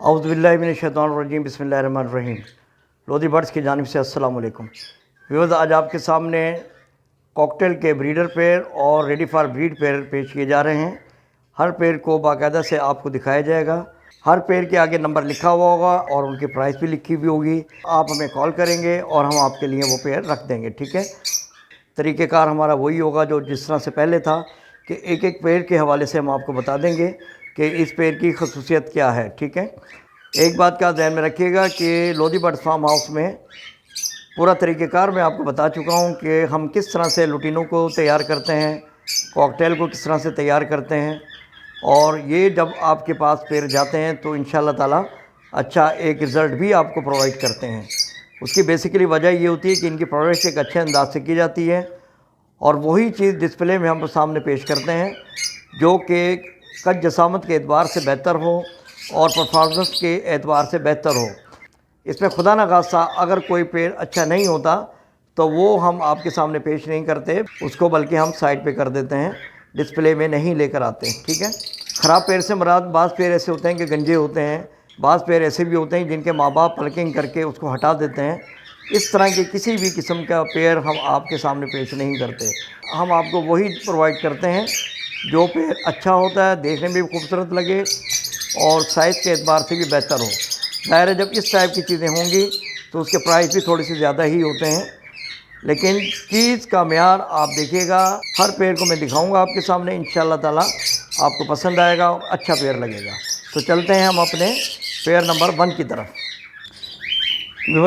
औज़ुबिल्लाहिमिनश्शैतानिर्रजीम बिस्मिल्लाहिर्रहमानिर्रहीम। लोधी बर्ड्स की जानिब से अस्सलाम वालेकुम। व्यूअर्स, आज आपके सामने कॉकटेल के ब्रीडर पेयर और रेडी फॉर ब्रीड पेयर पेश किए जा रहे हैं। हर पेयर को बाकायदा से आपको दिखाया जाएगा। हर पेयर के आगे नंबर लिखा हुआ होगा और उनकी प्राइस भी लिखी हुई होगी। आप हमें कॉल करेंगे और हम आपके लिए वो पेयर रख देंगे, ठीक है। तरीक़ेकार हमारा वही होगा जो जिस तरह से पहले था कि एक एक पेयर के हवाले से हम आपको बता देंगे कि इस पेड़ की खसूसियत क्या है, ठीक है। एक बात का ध्यान में रखिएगा कि लोधी बर्ड्स फार्म हाउस में पूरा तरीक़ेकार मैं आपको बता चुका हूँ कि हम किस तरह से लुटीनों को तैयार करते हैं, कॉकटेल को किस तरह से तैयार करते हैं, और ये जब आपके पास पेड़ जाते हैं तो इंशाल्लाह ताला अच्छा एक रिज़ल्ट भी आपको प्रोवाइड करते हैं। उसकी बेसिकली वजह ये होती है कि इनकी परवरिश एक अच्छे अंदाज से की जाती है और वही चीज़ डिस्प्ले में हम सामने पेश करते हैं जो कि कद जसामत के एतबार से बेहतर हो और परफॉर्मेंस के एतबार से बेहतर हो। इसमें खुदा न खास्ता अगर कोई पेड़ अच्छा नहीं होता तो वो हम आपके सामने पेश नहीं करते उसको, बल्कि हम साइड पे कर देते हैं, डिस्प्ले में नहीं लेकर आते, ठीक है। ख़राब पेड़ से मुराद बाज़ पेड़ ऐसे होते हैं कि गंजे होते हैं, बाज़ पेड़ ऐसे भी होते हैं जिनके माँ बाप पलकिंग करके उसको हटा देते हैं। इस तरह के किसी भी किस्म का पेड़ हम आपके सामने पेश नहीं करते। हम आपको वही प्रोवाइड करते हैं जो पेड़ अच्छा होता है, देखने में भी खूबसूरत लगे और साइज़ के एतबार से भी बेहतर हो। ज़ाहिर है जब इस टाइप की चीज़ें होंगी तो उसके प्राइस भी थोड़ी सी ज़्यादा ही होते हैं, लेकिन चीज़ का म्यार आप देखिएगा। हर पेड़ को मैं दिखाऊंगा आपके सामने, इंशाल्लाह ताला आपको पसंद आएगा और अच्छा पेड़ लगेगा। तो चलते हैं हम अपने पेड़ नंबर 1 की तरफ।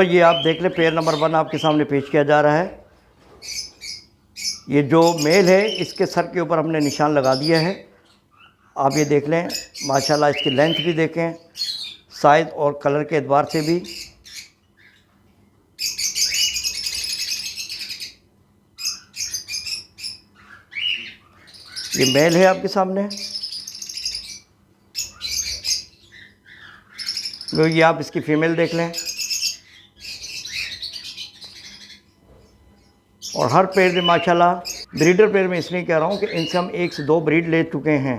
ये आप देख लें, पेड़ नंबर 1 आपके सामने पेश किया जा रहा है। ये जो मेल है इसके सर के ऊपर हमने निशान लगा दिया है, आप ये देख लें। माशाल्लाह इसकी लेंथ भी देखें, साइज़ और कलर के एतबार से भी। ये मेल है आपके सामने। ये आप इसकी फ़ीमेल देख लें। और हर पेड़ में माशाल्लाह, ब्रीडर पेड़ में इसलिए कह रहा हूँ कि इनसे हम 1 से 2 ब्रीड ले चुके हैं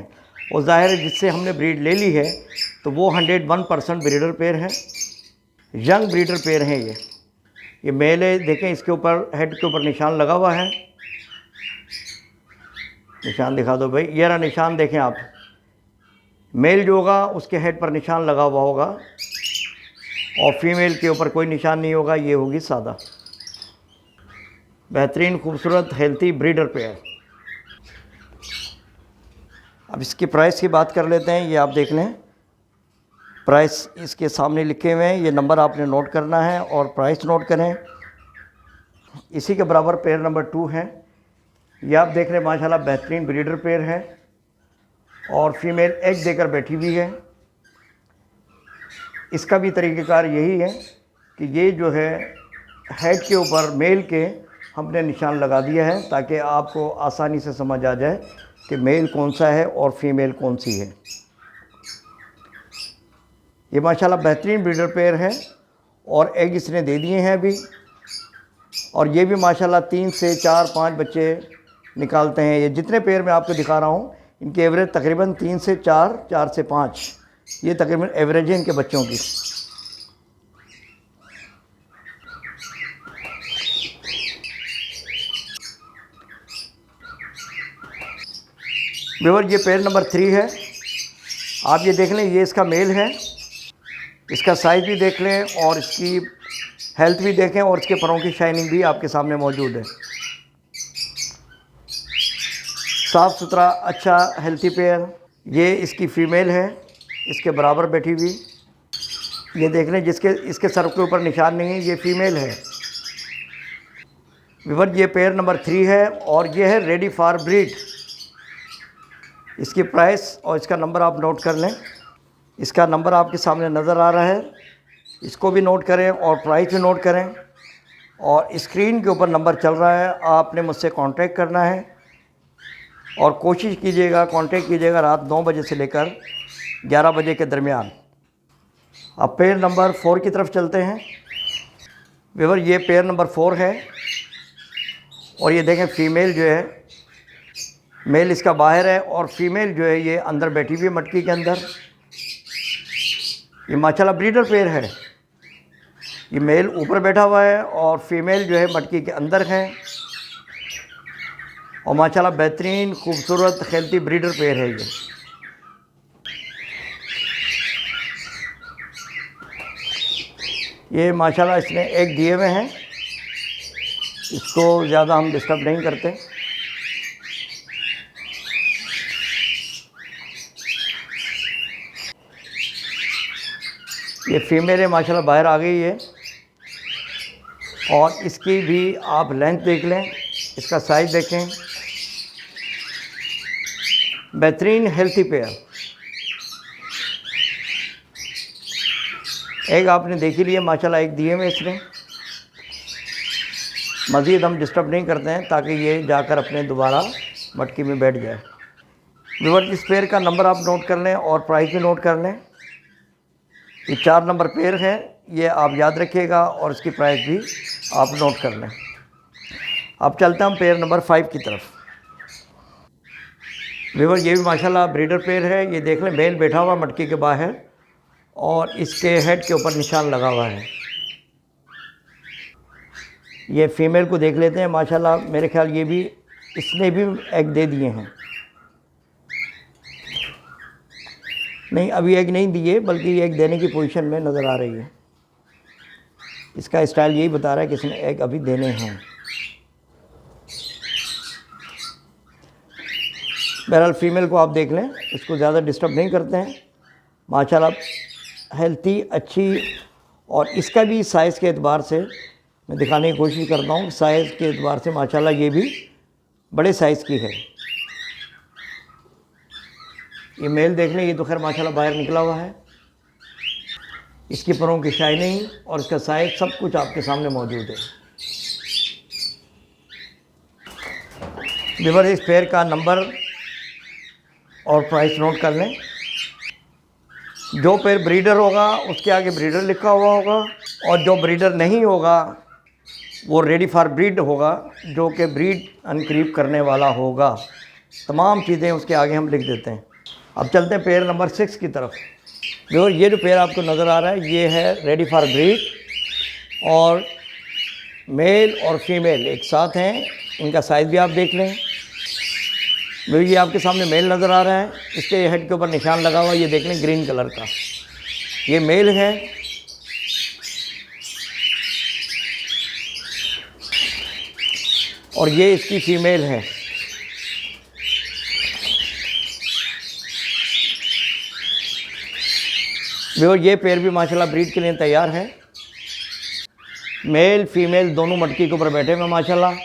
और ज़ाहिर है जिससे हमने ब्रीड ले ली है तो वो 101% ब्रीडर पेड़ है, यंग ब्रीडर पेड़ हैं। ये मेल है, देखें इसके ऊपर हेड के ऊपर निशान लगा हुआ है। निशान दिखा दो भाई, ये रहा निशान, देखें आप। मेल जो होगा उसके हेड पर निशान लगा हुआ होगा और फीमेल के ऊपर कोई निशान नहीं होगा, ये होगी सादा। बेहतरीन खूबसूरत हेल्थी ब्रीडर पेयर। अब इसकी प्राइस की बात कर लेते हैं। ये आप देख लें, प्राइस इसके सामने लिखे हुए हैं, ये नंबर आपने नोट करना है और प्राइस नोट करें। इसी के बराबर पेयर नंबर 2 है। ये आप देख रहे हैं माशाल्लाह बेहतरीन ब्रीडर पेयर है और फीमेल एग देकर बैठी हुई है। इसका भी तरीक़ेकार यही है कि ये जो है हेड के ऊपर मेल के हमने निशान लगा दिया है ताकि आपको आसानी से समझ आ जाए कि मेल कौन सा है और फीमेल कौन सी है। ये माशाल्लाह बेहतरीन ब्रीडर पेयर है और एग इसने दे दिए हैं अभी, और ये भी माशाल्लाह 3 से 4-5 बच्चे निकालते हैं। ये जितने पेयर मैं आपको दिखा रहा हूँ इनकी एवरेज तकरीबन 3 से 4, 4 से 5, ये तकरीबन एवरेज है इनके बच्चों की। व्यूअर, ये पेयर नंबर 3 है। आप ये देख लें, ये इसका मेल है। इसका साइज़ भी देख लें और इसकी हेल्थ भी देखें और इसके परों की शाइनिंग भी आपके सामने मौजूद है। साफ़ सुथरा अच्छा हेल्थी पेयर। ये इसकी फ़ीमेल है, इसके बराबर बैठी हुई। ये देख लें, जिसके इसके सर के ऊपर निशान नहीं है, ये फ़ीमेल है। व्यूअर, ये पेयर नंबर 3 है और ये है रेडी फॉर ब्रीड। इसकी प्राइस और इसका नंबर आप नोट कर लें। इसका नंबर आपके सामने नज़र आ रहा है, इसको भी नोट करें और प्राइस भी नोट करें। और स्क्रीन के ऊपर नंबर चल रहा है, आपने मुझसे कांटेक्ट करना है और कोशिश कीजिएगा, कांटेक्ट कीजिएगा रात 9 बजे से लेकर 11 बजे के दरमियान। अब पेयर नंबर 4 की तरफ चलते हैं। व्यूअर, ये पेयर नंबर 4 है और ये देखें फ़ीमेल जो है, मेल इसका बाहर है और फीमेल जो है ये अंदर बैठी हुई है मटकी के अंदर। ये माशाल्लाह ब्रीडर पेयर है। ये मेल ऊपर बैठा हुआ है और फीमेल जो है मटकी के अंदर है, और माशाल्लाह बेहतरीन खूबसूरत हेल्थी ब्रीडर पेयर है ये माशाल्लाह इसने एग दिए हुए हैं, इसको ज़्यादा हम डिस्टर्ब नहीं करते। ये फीमेल है माशाल्लाह बाहर आ गई है, और इसकी भी आप लेंथ देख लें, इसका साइज़ देखें, बेहतरीन हेल्थी पेयर। एग आपने देख ही लिया माशाल्लाह, एग दिए हुए इसने। मज़ीद हम डिस्टर्ब नहीं करते हैं ताकि ये जाकर अपने दोबारा मटकी में बैठ जाए। व्यूअर, इस पेयर का नंबर आप नोट कर लें और प्राइस भी नोट कर लें। ये 4 नंबर पेयर है, ये आप याद रखिएगा, और इसकी प्राइस भी आप नोट कर लें। अब चलते हैं हम पेयर नंबर 5 की तरफ। व्यूअर, ये भी माशाल्लाह ब्रीडर पेयर है। ये देख लें, मेल बैठा हुआ मटकी के बाहर और इसके हेड के ऊपर निशान लगा हुआ है। ये फीमेल को देख लेते हैं माशाल्लाह, मेरे ख्याल ये भी, इसने भी एग दे दिए हैं। नहीं, अभी एग नहीं दिए, बल्कि ये एग देने की पोजीशन में नज़र आ रही है। इसका स्टाइल यही बता रहा है कि इसने एग अभी देने हैं। बहरहाल फीमेल को आप देख लें, इसको ज़्यादा डिस्टर्ब नहीं करते हैं। माशाल्लाह हेल्थी, अच्छी, और इसका भी साइज़ के एतबार से मैं दिखाने की कोशिश करता हूँ। साइज़ के एतबार से माशाल्लाह ये भी बड़े साइज़ की है। ये मेल देख लें, ये तो खैर माशाल्लाह बाहर निकला हुआ है। इसकी परों की शाइनिंग और इसका साइज़ सब कुछ आपके सामने मौजूद है। व्यूअर, इस पेयर का नंबर और प्राइस नोट कर लें। जो पेयर ब्रीडर होगा उसके आगे ब्रीडर लिखा हुआ होगा, और जो ब्रीडर नहीं होगा वो रेडी फॉर ब्रीड होगा, जो कि ब्रीड अनक्रीप करने वाला होगा। तमाम चीज़ें उसके आगे हम लिख देते हैं। अब चलते हैं पेयर नंबर 6 की तरफ। जो ये जो पेयर आपको नज़र आ रहा है, ये है रेडी फॉर ब्रीड, और मेल और फीमेल एक साथ हैं। इनका साइज़ भी आप देख लें। ये आपके सामने मेल नज़र आ रहा है, इसके हेड के ऊपर निशान लगा हुआ है, ये देख लें ग्रीन कलर का, ये मेल है। और ये इसकी फीमेल है। ये पेयर भी माशाल्लाह ब्रीड के लिए तैयार है। मेल फीमेल दोनों मटकी के ऊपर बैठे हुए माशाल्लाह,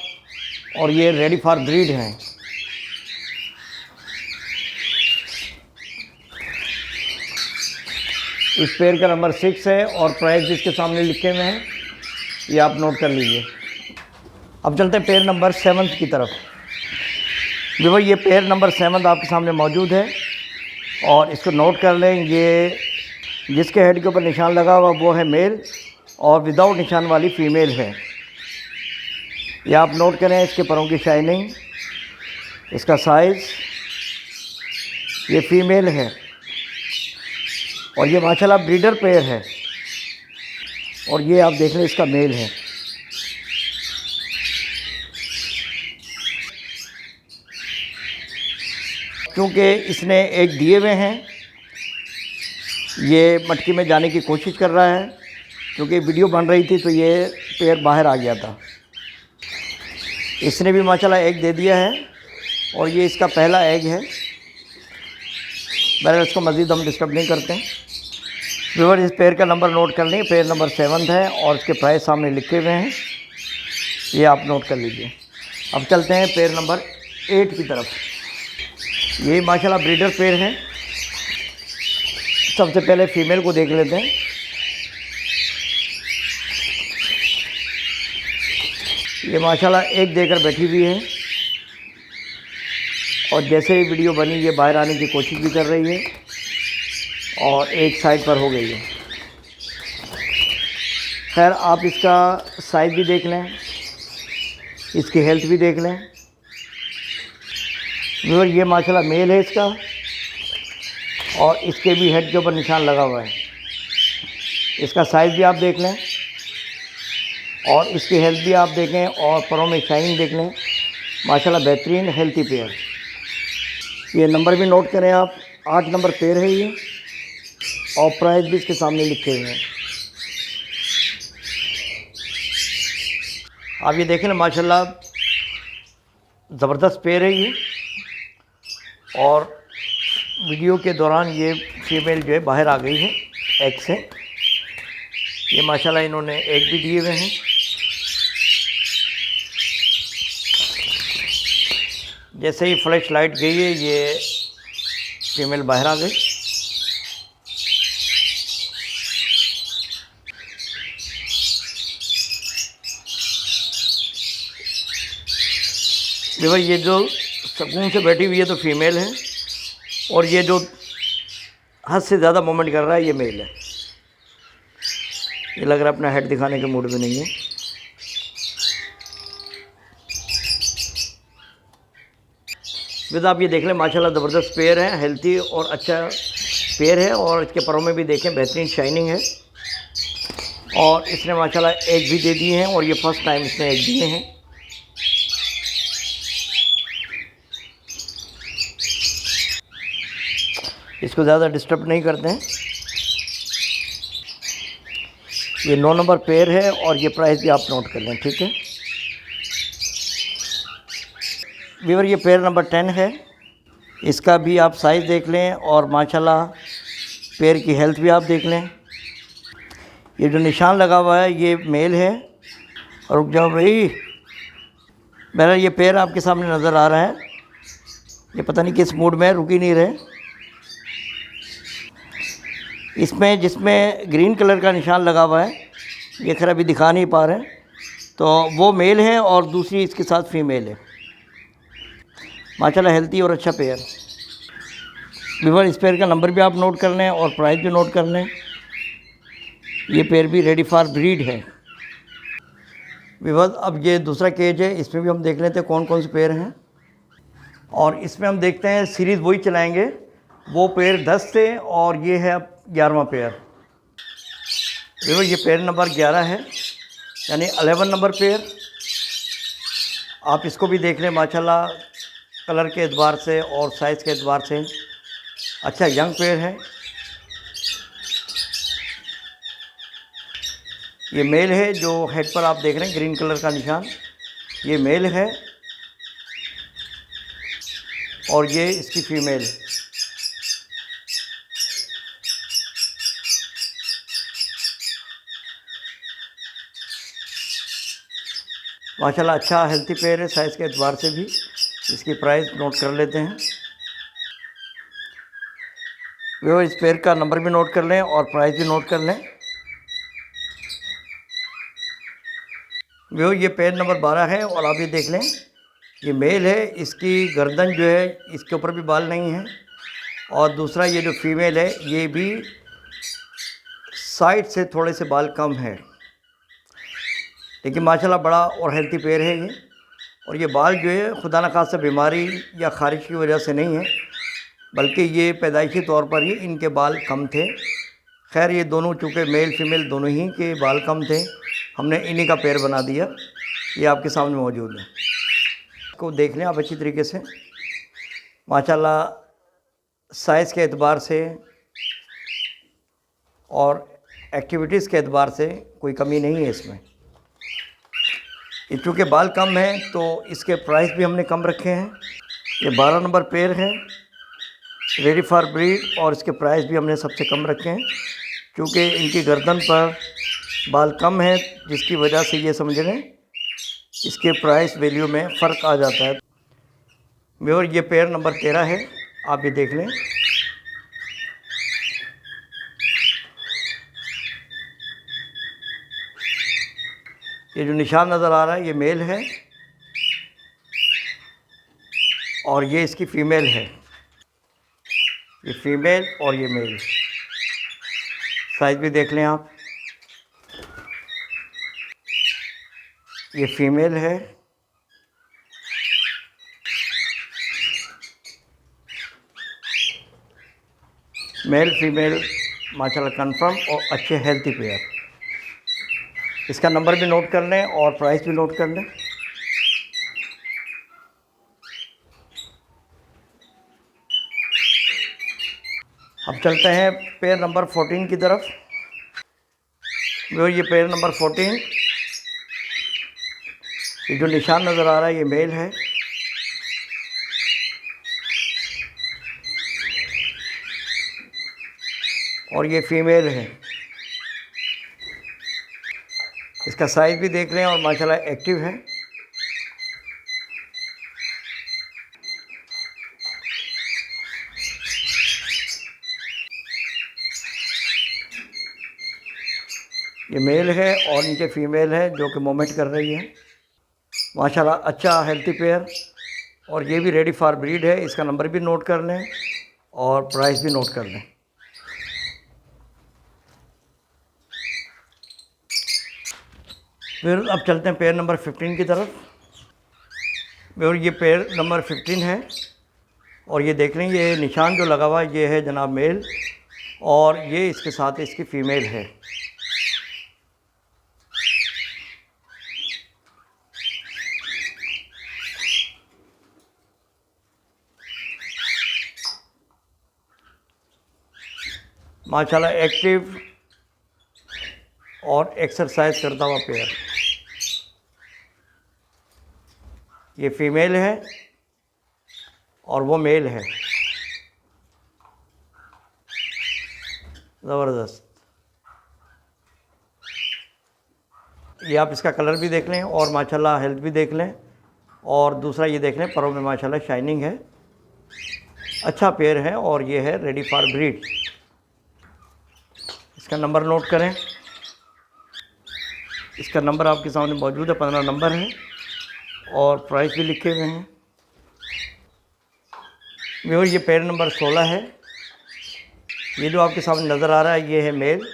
और ये रेडी फॉर ब्रीड हैं। इस पेयर का नंबर 6 है, और प्राइस जिसके सामने लिखे हुए हैं ये आप नोट कर लीजिए। अब चलते हैं पेयर नंबर 7 की तरफ। देखो, ये पेयर नंबर 7 आपके सामने मौजूद है, और इसको नोट कर लें। ये जिसके हेड के ऊपर निशान लगा हुआ वो है मेल, और विदाउट निशान वाली फीमेल है। ये आप नोट करें, इसके परों की शाइनिंग, इसका साइज़, ये फीमेल है, और ये माशाल्लाह ब्रीडर पेयर है। और ये आप देख लें, इसका मेल है। क्योंकि इसने एक दिए हुए हैं, ये मटकी में जाने की कोशिश कर रहा है। क्योंकि वीडियो बन रही थी तो ये पेयर बाहर आ गया था। इसने भी माशाल्लाह एग दे दिया है, और ये इसका पहला एग है। बहरहाल इसको मज़ीद हम डिस्टर्ब नहीं करते हैं। व्यूअर, इस पेयर का नंबर नोट कर लें, पेयर नंबर 7 है, और इसके प्राइस सामने लिखे हुए हैं, ये आप नोट कर लीजिए। अब चलते हैं पेयर नंबर 8 की तरफ। ये माशाल्लाह ब्रीडर पेयर है। सबसे पहले फ़ीमेल को देख लेते हैं। ये माशाल्लाह एग देकर बैठी हुई है, और जैसे ही वीडियो बनी ये बाहर आने की कोशिश भी कर रही है, और एक साइड पर हो गई है। खैर, आप इसका साइज़ भी देख लें, इसकी हेल्थ भी देख लें। व्यूअर, ये माशाल्लाह मेल है इसका, और इसके भी हेड के ऊपर निशान लगा हुआ है। इसका साइज़ भी आप देख लें और इसकी हेल्थ भी आप देखें और परों में शाइन देख लें। माशाल्लाह बेहतरीन हेल्थी पेयर। ये नंबर भी नोट करें आप, 8 नंबर पेयर है ये और प्राइस भी इसके सामने लिखे हुए हैं। आप ये देखें ना, माशाल्लाह ज़बरदस्त पेयर है ये। और वीडियो के दौरान ये फीमेल जो है बाहर आ गई है एग से। ये माशाल्लाह इन्होंने एग भी दिए हुए हैं। जैसे ही फ्लैश लाइट गई है ये फीमेल बाहर आ गई। देखो ये जो सुकून से बैठी हुई है तो फीमेल है और ये जो हद से ज़्यादा मूवमेंट कर रहा है ये मेल है। ये लग रहा है अपना हेड दिखाने के मूड में नहीं है। वैसे आप ये देख लें, माशाल्लाह ज़बरदस्त पेयर है, हेल्थी और अच्छा पेयर है। और इसके परों में भी देखें बेहतरीन शाइनिंग है। और इसने माशाल्लाह एग भी दे दिए हैं और ये फर्स्ट टाइम इसने एग दिए हैं। इसको ज़्यादा डिस्टर्ब नहीं करते हैं। ये 9 नंबर पेयर है और ये प्राइस भी आप नोट कर लें, ठीक है व्यूअर। ये पेयर नंबर 10 है। इसका भी आप साइज़ देख लें और माशाल्लाह पेयर की हेल्थ भी आप देख लें। ये जो निशान लगा हुआ है ये मेल है। और रुक जाओ भाई, मेरा ये पेयर आपके सामने नज़र आ रहा है। ये पता नहीं किस मूड में है, रुक ही नहीं रहे। इसमें जिसमें ग्रीन कलर का निशान लगा हुआ है ये खैर अभी दिखा नहीं पा रहे हैं, तो वो मेल है और दूसरी इसके साथ फीमेल है। माशाल्लाह हेल्थी और अच्छा पेयर। व्यूअर इस पेयर का नंबर भी आप नोट कर लें और प्राइस भी नोट कर लें। ये पेयर भी रेडी फॉर ब्रीड है। व्यूअर अब ये दूसरा केज है, इसमें भी हम देख लेते हैं कौन कौन से पेयर हैं। और इसमें हम देखते हैं सीरीज़ वही चलाएंगे, वो पेयर 10 थे और ये है अब 11वां पेयर। व्यूअर ये पेयर नंबर 11 है, यानी 11 नंबर पेयर। आप इसको भी देख लें, माशाल्लाह कलर के एतबार से और साइज़ के एतबार से अच्छा यंग पेयर है। ये मेल है, जो हेड पर आप देख रहे हैं ग्रीन कलर का निशान, ये मेल है और ये इसकी फीमेल। माशाल्लाह अच्छा हेल्थी पेयर है साइज़ के एतबार से भी। इसकी प्राइस नोट कर लेते हैं। वो इस पेयर का नंबर भी नोट कर लें और प्राइस भी नोट कर लें। वो ये पेयर नंबर 12 है और आप ये देख लें ये मेल है। इसकी गर्दन जो है इसके ऊपर भी बाल नहीं है। और दूसरा ये जो फीमेल है ये भी साइड से थोड़े से बाल कम है, लेकिन माशाल्लाह बड़ा और हेल्थी पेयर है ये। और ये बाल जो है खुदा न खास्ता बीमारी या ख़ारिश की वजह से नहीं है, बल्कि ये पैदाइशी तौर पर ही इनके बाल कम थे। खैर ये दोनों चूँकि मेल फीमेल दोनों ही के बाल कम थे, हमने इन्हीं का पेयर बना दिया। ये आपके सामने मौजूद है, को देख लें आप अच्छी तरीके से। माशाल्लाह साइज़ के एतबार से और एक्टिविटीज़ के एतबार से कोई कमी नहीं है इसमें। चूँकि बाल कम हैं तो इसके प्राइस भी हमने कम रखे हैं। ये 12 नंबर पेयर है, रेडी फॉर ब्रीड, और इसके प्राइस भी हमने सबसे कम रखे हैं क्योंकि इनकी गर्दन पर बाल कम है, जिसकी वजह से ये समझ लें इसके प्राइस वैल्यू में फ़र्क आ जाता है। और ये पेयर नंबर 13 है, आप ये देख लें। ये जो निशान नज़र आ रहा है ये मेल है और ये इसकी फ़ीमेल है। ये फ़ीमेल और ये मेल। साइज़ भी देख लें आप। ये फ़ीमेल है, मेल फीमेल माशाल्लाह कंफर्म और अच्छे हेल्थी पेयर। इसका नंबर भी नोट कर लें और प्राइस भी नोट कर लें। अब चलते हैं पेयर नंबर 14 की तरफ। ये पेयर नंबर 14, ये जो निशान नज़र आ रहा है ये मेल है और ये फीमेल है। इसका साइज़ भी देख लें और माशाल्लाह एक्टिव है। ये मेल है और नीचे फीमेल है जो कि मूवमेंट कर रही है। माशाल्लाह अच्छा हेल्थी पेयर और ये भी रेडी फॉर ब्रीड है। इसका नंबर भी नोट कर लें और प्राइस भी नोट कर लें। फिर अब चलते हैं पेयर नंबर 15 की तरफ। और ये पेयर नंबर 15 है और ये देख लें ये निशान जो लगा हुआ है ये है जनाब मेल और ये इसके साथ इसकी फ़ीमेल है। माशाल्लाह एक्टिव और एक्सरसाइज करता हुआ पेयर। ये फीमेल है और वो मेल है। ज़बरदस्त। ये आप इसका कलर भी देख लें और माशाल्लाह हेल्थ भी देख लें और दूसरा ये देख लें परों में माशाल्लाह शाइनिंग है। अच्छा पेयर है और ये है रेडी फॉर ब्रीड। इसका नंबर नोट करें। इसका नंबर आपके सामने मौजूद है, 15 नंबर है और प्राइस भी लिखे हुए हैं। व्यूअर ये पेयर नंबर 16 है। ये जो आपके सामने नज़र आ रहा है ये है मेल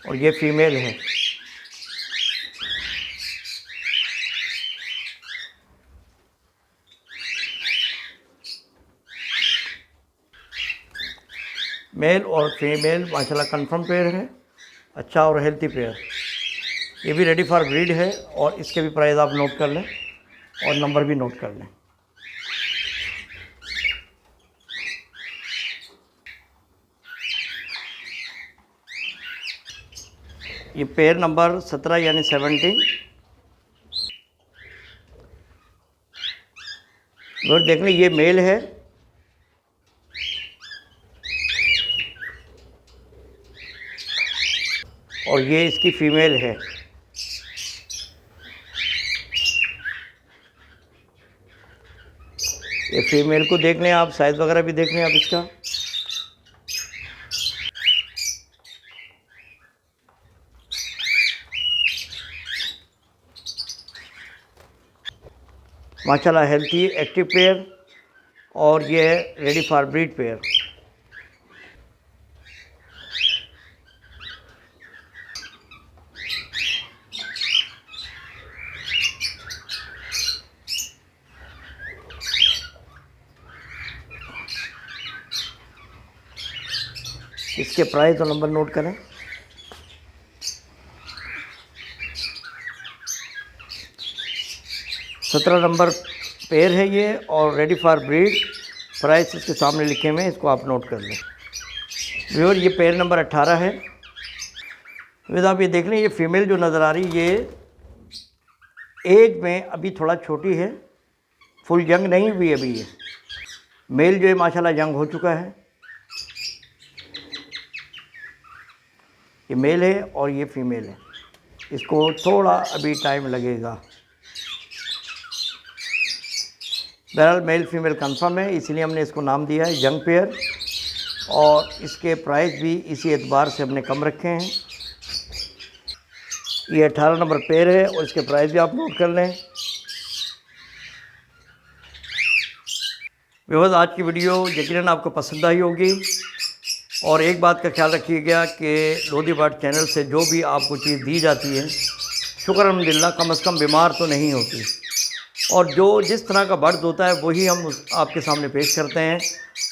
और ये फीमेल है। मेल और फीमेल माशाल्लाह कंफर्म पेयर है, अच्छा और हेल्थी पेयर। ये भी रेडी फॉर ब्रीड है और इसके भी प्राइस आप नोट कर लें और नंबर भी नोट कर लें। ये पेयर नंबर 17 यानी 17। और देख लें ये मेल है और ये इसकी फ़ीमेल है। ये फीमेल को देख लें आप, साइज़ वगैरह भी देख लें आप इसका। माशाल्लाह हेल्थी एक्टिव पेयर और ये है रेडी फॉर ब्रीड पेयर। इसके प्राइस और नंबर नोट करें। सत्रह नंबर पेयर है ये और रेडी फॉर ब्रीड। प्राइस इसके सामने लिखे हुए हैं, इसको आप नोट कर लें। व्यूअर ये पेयर नंबर 18 है। वैसे आप ये देख लें ये फीमेल जो नज़र आ रही है ये एज में अभी थोड़ा छोटी है, फुल यंग नहीं हुई अभी। ये मेल जो है माशाल्लाह यंग हो चुका है। ये मेल है और ये फीमेल है, इसको थोड़ा अभी टाइम लगेगा। बहरहाल मेल फीमेल कंफर्म है, इसलिए हमने इसको नाम दिया है यंग पेयर और इसके प्राइस भी इसी एतबार से हमने कम रखे हैं। ये 18 नंबर पेयर है और इसके प्राइस भी आप नोट कर लें। व्यूअर्स आज की वीडियो यकीनन आपको पसंद आई होगी और एक बात का ख्याल रखिएगा कि लोधी बर्ड चैनल से जो भी आपको चीज़ दी जाती है शुक्र अल्हम्दुलिल्लाह कम से कम बीमार तो नहीं होती। और जो जिस तरह का बर्ड्स होता है वही हम आपके सामने पेश करते हैं।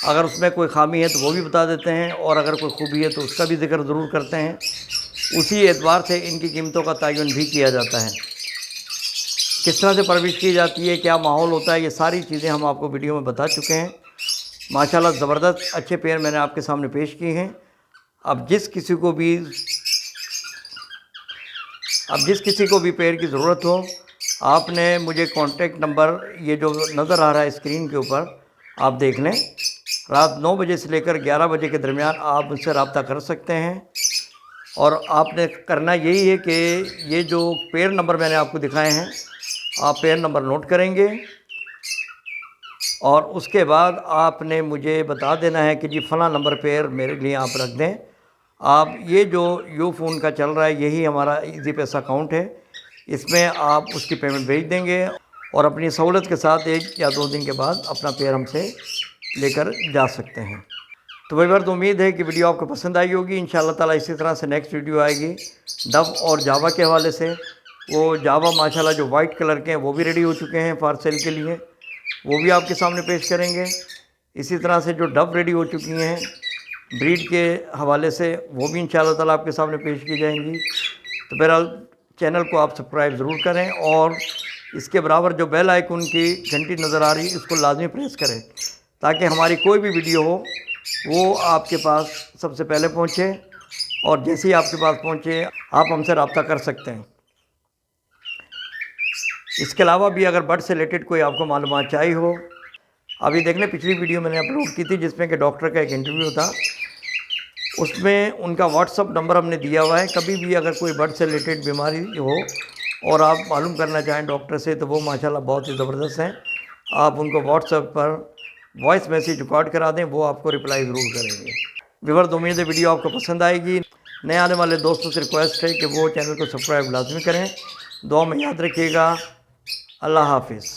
अगर उसमें कोई ख़ामी है तो वो भी बता देते हैं, और अगर कोई खूबी है तो उसका भी ज़िक्र ज़रूर करते हैं। उसी एतबार से इनकी कीमतों का तयन भी किया जाता है। किस तरह से परवरिश की जाती है, क्या माहौल होता है, ये सारी चीज़ें हम आपको वीडियो में बता चुके हैं। माशाल्लाह ज़बरदस्त अच्छे पेयर मैंने आपके सामने पेश किए हैं। अब जिस किसी को भी पेयर की ज़रूरत हो, आपने मुझे कॉन्टेक्ट नंबर ये जो नज़र आ रहा है स्क्रीन के ऊपर आप देख लें। रात 9 बजे से लेकर 11 बजे के दरमियान आप मुझसे रब्ता कर सकते हैं। और आपने करना यही है कि ये जो पेयर नंबर मैंने आपको दिखाए हैं, आप पेयर नंबर नोट करेंगे और उसके बाद आपने मुझे बता देना है कि जी फ़लाँ नंबर पेयर मेरे लिए आप रख दें। आप ये जो यूफोन का चल रहा है यही हमारा ईज़ी पैसा अकाउंट है, इसमें आप उसकी पेमेंट भेज देंगे और अपनी सहूलत के साथ 1 या 2 दिन के बाद अपना पेयर हमसे लेकर जा सकते हैं। तो भाई तो उम्मीद है कि वीडियो आपको पसंद आई होगी। इंशाअल्लाह ताला इसी तरह से नेक्स्ट वीडियो आएगी डव और जावा के हवाले से। वो जावा माशाल्लाह जो वाइट कलर के हैं वो भी रेडी हो चुके हैं फॉर सेल के लिए, वो भी आपके सामने पेश करेंगे। इसी तरह से जो डव रेडी हो चुकी हैं ब्रीड के हवाले से, वो भी इंशाअल्लाह ताला आपके सामने पेश की जाएंगी। तो बहरहाल चैनल को आप सब्सक्राइब ज़रूर करें और इसके बराबर जो बेल आइकन की घंटी नज़र आ रही है इसको लाजमी प्रेस करें, ताकि हमारी कोई भी वीडियो हो वो आपके पास सबसे पहले पहुँचे, और जैसे ही आपके पास पहुँचे आप हमसे रब्ता कर सकते हैं। इसके अलावा भी अगर बर्ड से रिलेटेड कोई आपको मालूमात चाहिए हो, अभी देख लें पिछली वीडियो मैंने अपलोड की थी जिसमें कि डॉक्टर का एक इंटरव्यू था, उसमें उनका व्हाट्सअप नंबर हमने दिया हुआ है। कभी भी अगर कोई बर्ड से रिलेटेड बीमारी हो और आप मालूम करना चाहें डॉक्टर से, तो वो माशाल्लाह बहुत ही ज़बरदस्त हैं। आप उनको व्हाट्सएप पर वॉइस मैसेज रिकॉर्ड करा दें, वो आपको रिप्लाई ज़रूर करेंगे। व्यूअर्स उम्मीद है वीडियो आपको पसंद आएगी। नए आने वाले दोस्तों से रिक्वेस्ट है कि वो चैनल को सब्सक्राइब लाजमी करें। दुआ में याद रखिएगा। अल्लाह हाफिज़।